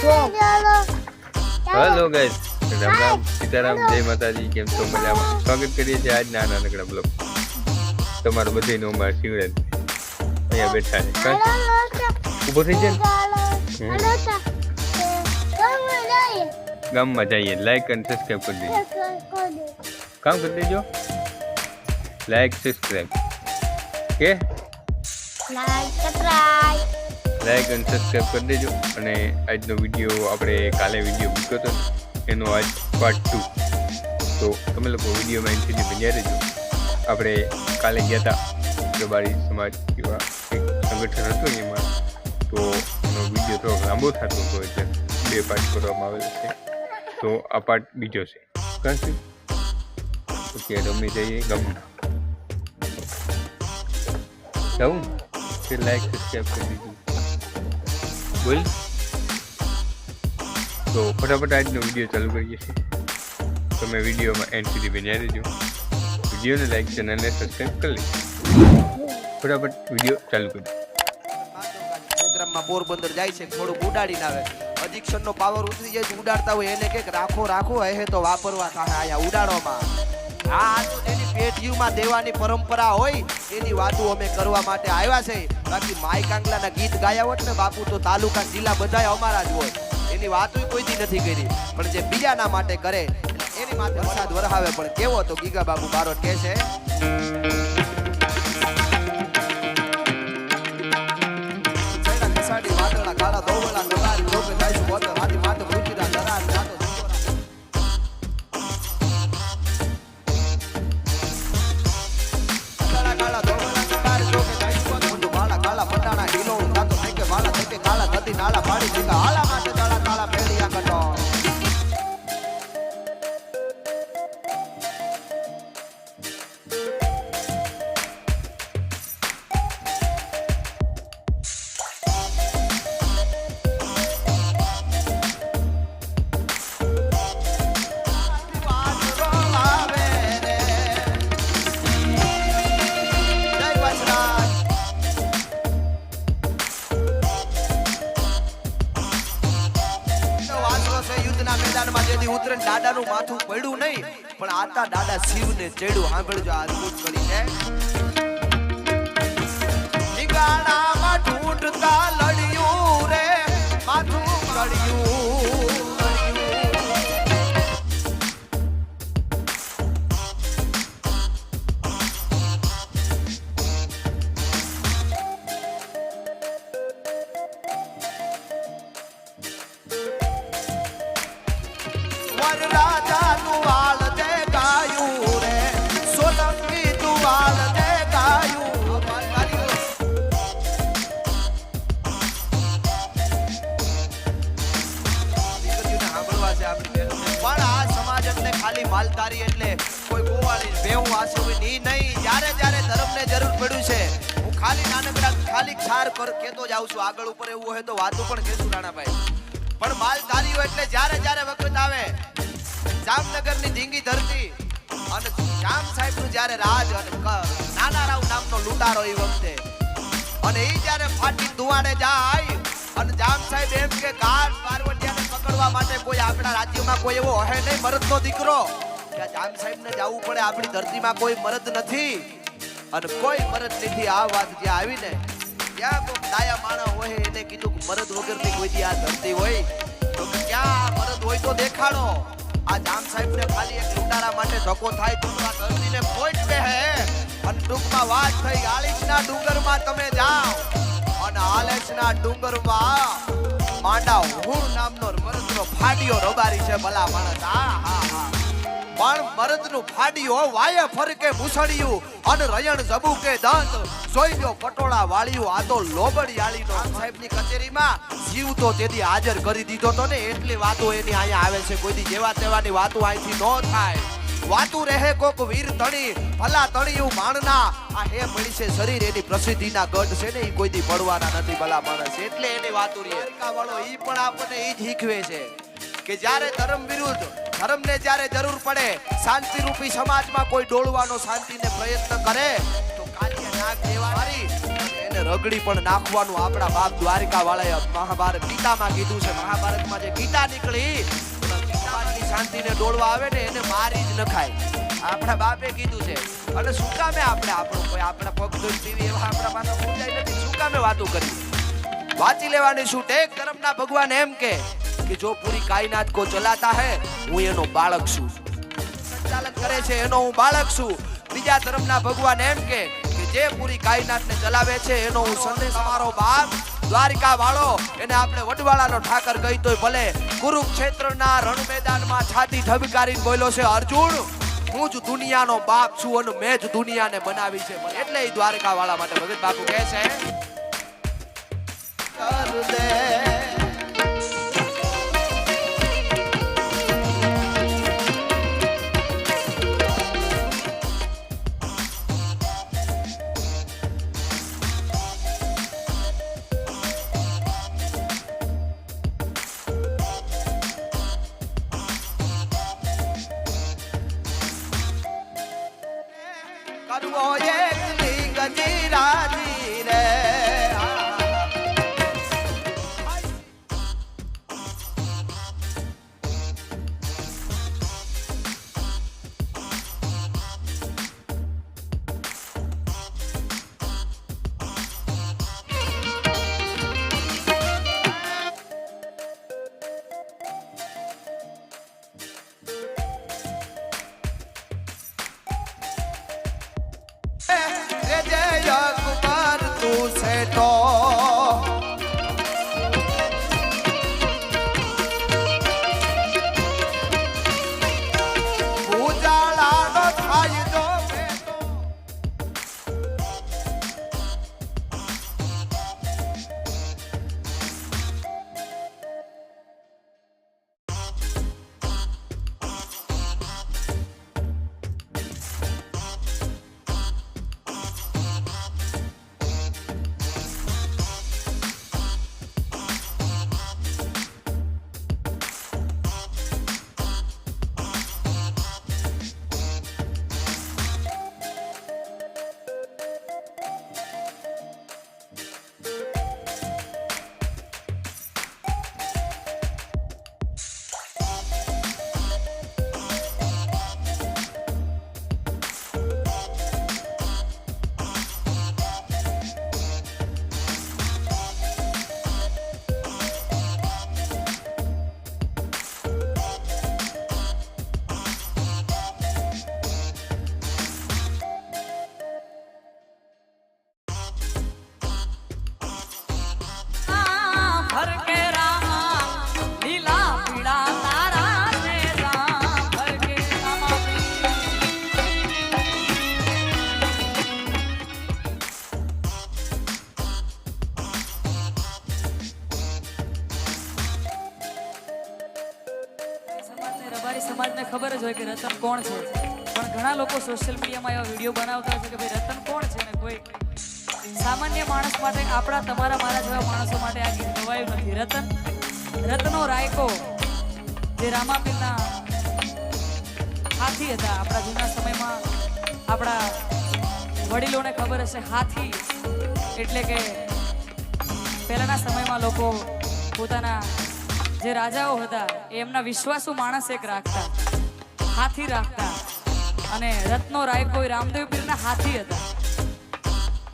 Hello guys, Ram Ram, Sitaram, જય માતાજી. કેમ છો? મજામાં? સ્વાગત કરીએ છીએ આજના નાનકડા બ્લોગ. તમારું બધીનું અમારા શિવરાજ અહીંયા બેઠા છે. ઊભો થઈ જાય ગામમાં જઈએ. લાઈક અને સબસ્ક્રાઈબ કરી દેજો. કામ કરી દેજો. લાઈક સબસ્ક્રાઈબ કે લાઈક અને સબસ્ક્રાઈબ કરી દેજો. અને આજનો વિડીયો આપણે કાલે વિડીયો મૂક્યો હતો ને, એનો આજ પાર્ટ 2. તો તમે લોકો વિડીયોમાં એન્ડ સુધી બન્યા રહેજો. આપણે કાલે ગયા હતા પ્રભારી સમાજ એવા એક સંગઠન હતું એમાં, તો એનો વિડીયો થોડોક લાંબો થતો હતો એટલે 2 પાર્ટ કરવામાં આવેલો છે. તો આ પાર્ટ બીજો છે. કારણ ઓકે, અમે જઈએ ગામમાં. જાઉં કે લાઈક સબસ્ક્રાઈબ કરી દીધું બોલ. તો ફટાફટ આજનો વિડીયો ચાલુ કરીએ છીએ. તમે વિડીયોમાં એન્ડ સુધી બન્યા રહેજો. વિડીયોને લાઈક, ચેનલને સબસ્ક્રાઈબ કરી લેજો. ફટાફટ વિડીયો ચાલુ કરી. પ્રોગ્રામમાં પોરબંદર જાય છે, થોડુંક ઉડાડીને આવે. અધિક્ષણનો પાવર ઉતરી જાય તો ઉડાડતા હોય એને કંઈક રાખો રાખો હે તો વાપરવા થાય અહીંયા ઉડાડવામાં. આ તો એની પેઢીઓમાં દેવાની પરંપરા હોય એની વાતો અમે કરવા માટે આવ્યા છે. બાકી માઈ કાંગલાના ગીત ગાયા હોત ને બાપુ તો તાલુકા જિલ્લા બધાય અમારા જ હોય. એની વાતો કોઈથી નથી કરી, પણ જે બીજાના માટે કરે એની માટે વરસાદ વરહાવે. પણ કેવો તો ગીગા બાબુ બારોટ કહે છે, વાદળા કાળા દોવલા નગારી જોકે જાય છે બોતર હાથી માથે પૂછીરા દરાર જાતો કાળા દોવલા નગારી જોકે જાય છે બોતર વાળા કાળા પટાણા ઢીલો જાતો કે વાળા કે કાળા નદી નાળા પાડી દીધા હાલા માટે કાળા કાળા પેડિયા કટો. દાદાનું માથું પડ્યું નહીં, પણ આતા દાદા શિવને ચડ્યું. સાંભળજો આ અદભુત કરી છે. નિગાણામાં ઢૂંઢતા લડ્યું રે માથું કડ્યું. રાજા તું વાળ દે ગાયું રે સોલંકી તું વાળ દે ગાયું. પણ આ સમાજ એટલે ખાલી માલધારી એટલે કોઈ ગોવાળી બેહું વાસું નહીં. જ્યારે જ્યારે ધર્મને જરૂર પડ્યું છે હું ખાલી નાનકડા ખાલી ક્ષાર કેતો જાઉં છું. આગળ ઉપર એવું હોય તો વાતું પણ કહેશું રાણાભાઈ. પણ માલધારીઓ એટલે જ્યારે જ્યારે વખત આવે જામનગરની ધીંગી ધરતી અને જામ સાહેબ નું જ્યારે રાજ અને નાના રાવ નામનો લૂંટારો એ વખતે અને એ જ્યારે ફાટી ધુવાડે જાય અને જામ સાહેબ એમ કે કાળ પાર્વતીયાને પકડવા માટે કોઈ આપણા રાજ્યમાં કોઈ એવો હે નહીં મરદનો દીકરો. ત્યાં જામ સાહેબ ને જવું પડે. આપણી ધરતીમાં કોઈ મરદ નથી અને કોઈ મરદ નથી. આ વાત જ્યાં આવીને ત્યાં કોઈ દાયા માણસ હોય એને કીધું કે મરદ વગરની કોઈ દી આ ધરતી હોય તો ક્યાં મરદ હોય તો દેખાડો. આ જામ સાહેબ ને ખાલી એક લૂંટારા માટે ધક્કો થાય તો આ ધરતીને કોઈ જ કહે. અને ટૂંકમાં વાત થઈ આલીચના ડુંગરમાં તમે જાઓ અને આલેચના ડુંગરમાં માંડા હુણ નામનો મરદનો ફાડિયો રબારી છે. ભલા માણસ પણ મરદનું ફાડિયો વાય ફરકે મુસળિયું અને રયણ જબુકે દંત જોઈ ગયો પટોળા વાળ્યું. આ તો લોબડિયાળીનો સાહેબની કચેરીમાં જીવ તો તેથી હાજર કરી દીધો તો ને એટલી વાતો એની અહીંયા આવે છે. કોઈ દી જેવા તેવાની વાતો અહીંથી ન થાય. વાતું રહે કોક વીર તણી ભલા તણીયું માણના. આ હે મળી છે શરીર એની પ્રસિદ્ધિના ગઢ છે ને એ કોઈ દી પડવાના નથી ભલા માણસ. એટલે એની વાતો રે વાળો ઈ પણ આપણને ઈ જ શીખવે છે કે જ્યારે ધર્મ વિરુદ્ધ ધર્મને જ્યારે જરૂર પડે શાંતિ રૂપી સમાજમાં કોઈ ડોળવાનો શાંતિને પ્રયત્ન કરે તો કાલિયા નાગ જેવા મારી એને રગડી પણ નાખવાનું આપણા બાપ દ્વારિકા વાળાએ મહાભારત ગીતામાં કીધું છે. મહાભારતમાં જે ગીતા નીકળી ગીતાની શાંતિને ડોળવા આવે ને એને મારી જ નખાય. આપણા બાપે કીધું છે. અને શું કામે આપણે આપણું કોઈ આપણા પગ ધોઈ પીવી એવા આપણા પાસે પૂજાય નથી. શું કામે વાતો કરી વાંચી લેવાની શું. ટેક ધર્મના ભગવાન એમ કે જો પૂરી કાયનાત કો ચલાતા હૈ હું એનો બાળક છું. સંચાલન કરે છે એનો હું બાળક છું. બીજા ધર્મના ભગવાન એમ કે જે પૂરી કાયનાતને ચલાવે છે એનો હું સંદેશ. મારો બાપ દ્વારિકા વાળો એને આપણે વડવાળાનો ઠાકર કહી તોય ભલે કુરુક્ષેત્રના રણ મેદાનમાં છાતી ઠબકારીને બોલ્યો છે અર્જુન હું જ દુનિયાનો બાપ છું અને મેં જ દુનિયાને બનાવી છે. એટલે એ દ્વારકા વાળા માટે ભગત બાપુ કહે છે કર દે કરવો એકલી ગજરાજી રે સમાજને ખબર જ હોય કે રતન કોણ છે, પણ ઘણા લોકો સોશિયલ મીડિયામાં એવા વિડીયો બનાવતા હોય છે કે ભાઈ રતન કોણ છે, ને કોઈ સામાન્ય માણસ માટે આપણા તમારા મારા જેવા માણસો માટે આ ગીત ગવાયું નથી. રતનો રાયકો જે રામાપીરના હાથી હતા. આપણા જૂના સમયમાં આપણા વડીલોને ખબર હશે હાથી એટલે કે પહેલાના સમયમાં લોકો પોતાના જે રાજાઓ હતા એમના વિશ્વાસુ માણસ એક રાખતા, હાથી રાખતા. અને રત્નો રાયકો રામદેવ પીરના હાથી હતા.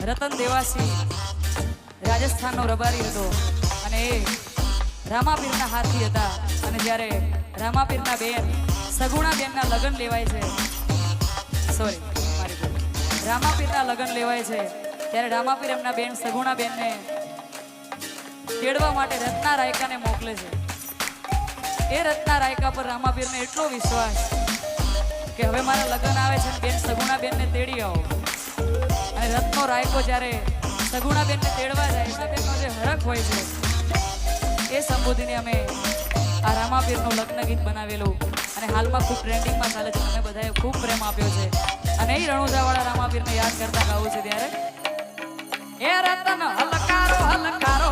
રતન દેવાસી રાજસ્થાનનો રબારી હતો અને એ રામાપીરના હાથી હતા. અને જ્યારે રામાપીરના બેન સગુણા બેનના લગ્ન લેવાય છે, રામાપીરના લગ્ન લેવાય છે, ત્યારે રામાપીર એમના બેન સગુણા બેનને તેડવા માટે રત્ના રાયકાને મોકલે છે. એ રત્ના રાયકા પર રામાપીરને એટલો વિશ્વાસ કે હવે મારા લગ્ન આવે છે, બેન સગુણા બેનને તેડી આવો. અને રત્નો રાયકો જ્યારે સગુણા બેનને તેડવા જાય છે, બેનનો જે હરખ હોય છે એ સંબોધીને અમે આ રામાપીરનું લગ્ન ગીત બનાવેલું અને હાલમાં ખૂબ ટ્રેન્ડિંગમાં ચાલે છે. અમે બધાએ ખૂબ પ્રેમ આપ્યો છે અને એ રણુજાવાળા રામાપીરને યાદ કરતા ગાવું છે ત્યારે એ રતન હલકારો હલકારો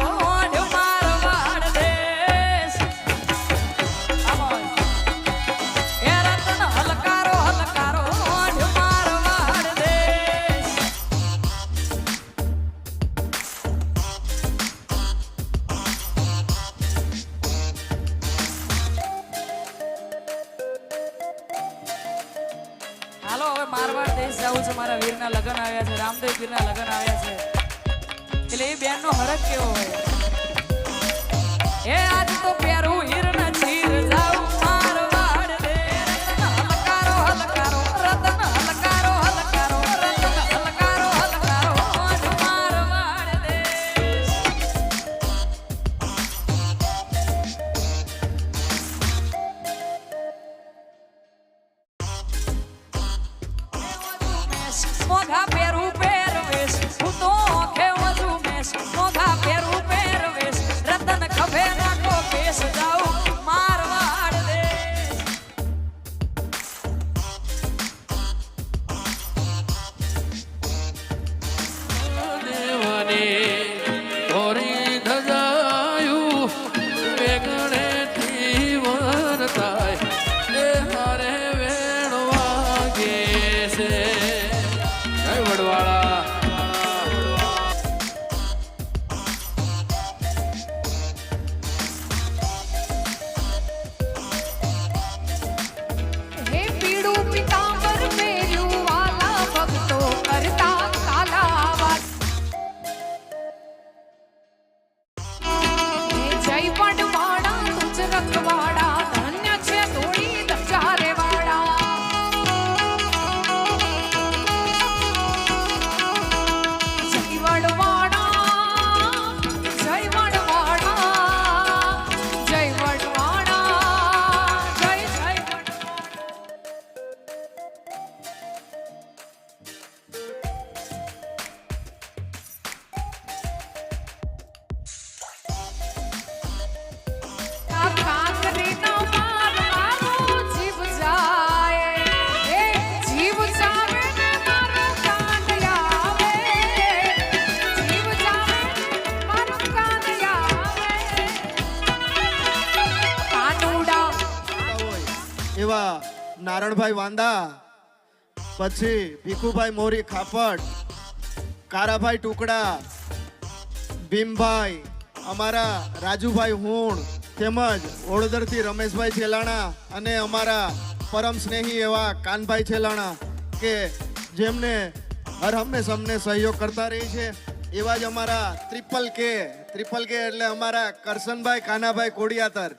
મારવાડ દેશ જાવું છે, મારા વીરના લગ્ન આવ્યા છે, રામદેવ પીરના લગ્ન આવ્યા છે, એટલે એ બેનનો હરખ કેવો હોય. એ આજ તો પહેરું હીરના ચીર જાઉં મારવાડ દે, રતન હલકારો હલકારો, રતન હલકારો હલકારો, રતન હલકારો હલકારો, આજ મારવાડ દેશ. મોઘા પહેરું પહેરવેશ, હું તો ખેવજું મેશ, મોઘા પહેરું પહેરવેશ, રતન ખભે નાખો કેસ, જાઉં મારવાડ દેશ. દેવને ધોરી ધજાયું વેગણેથી વરતાય એ હારે વેણ વાગે છે. જય વડવાળા. હે પીળું પીતાંબર પહેર્યું વાલા ભક્તો કરતા કાલાવાસ. હે જય વડવાળા તુજ રખવાડા, ધન્ય છે ધોળી ધજારે વાળા. જય વડવાળા, જય વડવાળા, જય વડવાળા, જય જય વડવાળા. કાંકરીનો માર મારો જીવ જાય, હે જીવ જાવે ને મારો કાંદ આવે, જીવ જાવે ને મારો કાંદ આવે. કાનુડા હોય એવા નારણભાઈ વાંદા, પછી ભીખુભાઈ મોરી ખાપટ, કારાભાઈ ટુકડા, ભીમભાઈ, અમારા રાજુભાઈ હુણ, તેમજ ઓળદરથી રમેશભાઈ છેલાણા અને અમારા પરમ સ્નેહી એવા કાનભાઈ છેલાણા કે જેમને હર હંમેશ અમને સહયોગ કરતા રહી છે. એવા જ અમારા ત્રિપલ કે એટલે અમારા કરશનભાઈ કાનાભાઈ કોડિયાતર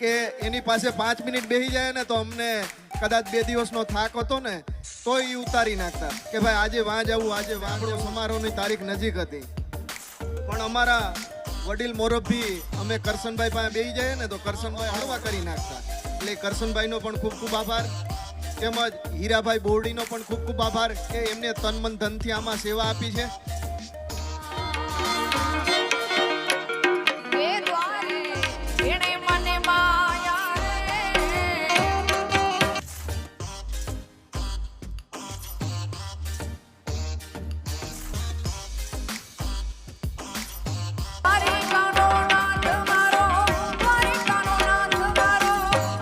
કે એની પાસે 5 મિનિટ બેસી જાય ને તો અમને કદાચ 2 દિવસનો થાક હતો ને તો એ ઉતારી નાખતા કે ભાઈ આજે વાં જવું, આજે વાંગડો સમારોહની તારીખ નજીક હતી. પણ અમારા વડીલ મોરબી અમે કરશનભાઈ પાસે બેસી જાય ને તો કરશનભાઈ હળવા કરી નાખતા. એટલે કરશનભાઈનો પણ ખૂબ ખૂબ આભાર, તેમજ હીરાભાઈ બોરડીનો પણ ખૂબ ખૂબ આભાર કે એમને તન મન ધનથી આમાં સેવા આપી છે. બે દ્વારે એણે મને માયા રે. દ્વારિકાનો નાથ મારો, દ્વારિકાનો નાથ મારો,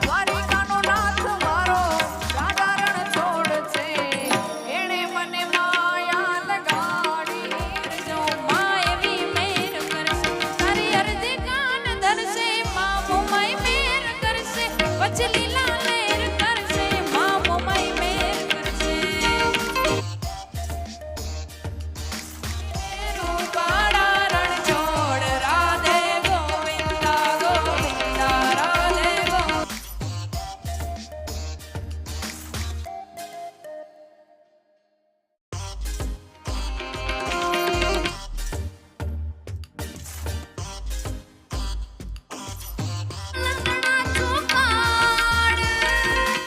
દ્વારિકાનો નાથ મારો, સાધારણ છોડ છે, એણે મને માયા લગાડી. જો માયવી મેર કરશે, તારી અરજી કાન ધરશે, મા મોમાઈ મેર કરશે, વચલી